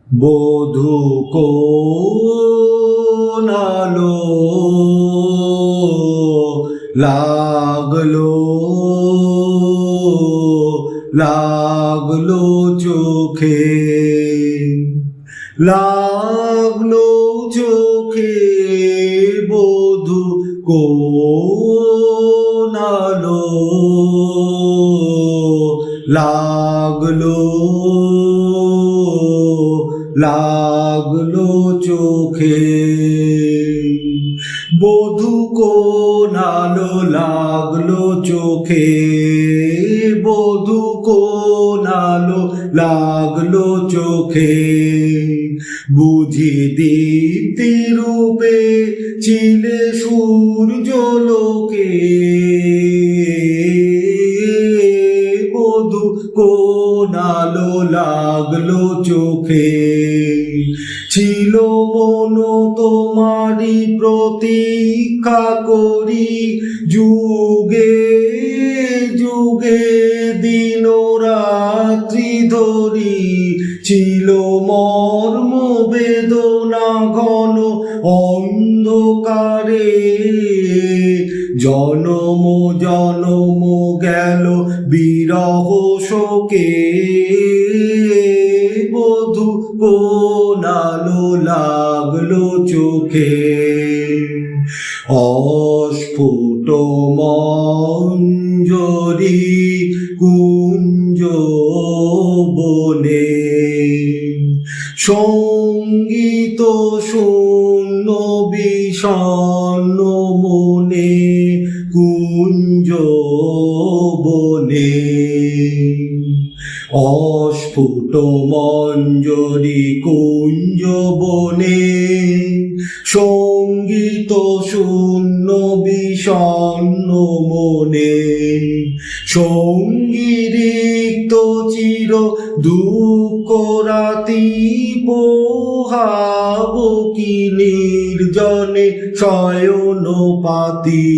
বধূ কোনালো লাগলো লাগলো চোখে, লাগলো চোখে বধূ কোনালো লাগলো লাগলো চোখে। বধূ কোনালো লাগলো চোখে, বধূ কোনালো লাগলো চোখে। বুঝি দীপ্তি রূপে ছিলে সূর্যলোকে, বধূ কোনালো লাগলো চোখে। ছিল মন তোমারি প্রতীক্ষা করি, যুগে যুগে দিন রাত্রি ধরি। ছিল মর্ম বেদনা ঘন অন্ধকারে, জনম জনম গেল বিরহ শোকে। বধূ কোনালো লাগলো চোখে। অস্ফুট মঞ্জরি কুঞ্জ বনে, সঙ্গীত শূন্য বিষণ্ণ মনে কুঞ্জ বনে। অস্ফুট মঞ্জরি কুঞ্জ বনে, সঙ্গীত শূন্য বিষণ্ণ মনে। সঙ্গী রিক্ত চির দুঃখ রাতি পোহাব কি নির্জনে শয়ন পাতি।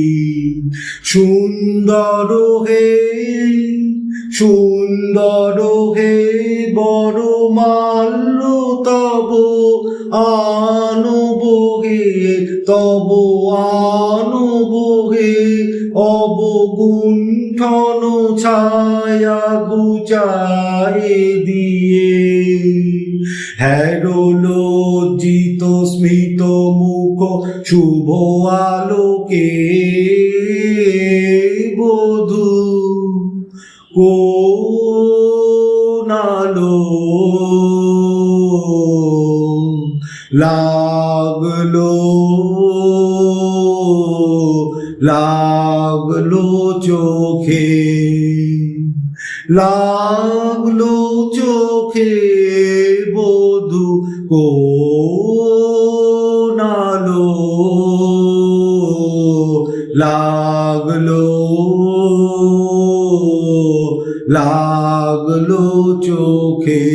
সুন্দর হে সুন্দর হে বড় মাল্য তব আনব হে, তব আনব হে। অবগুণ্ঠন ছায়া ঘুচায়ে দিয়ে, হ্যারো লজ্জিত স্মিত মুখ শুভ আলোকে। বধূ কোনালো লাগলো লাগলো চোখে, লাগলো চোখে। বধূ কোনালো লাগলো লাগলো চোখে।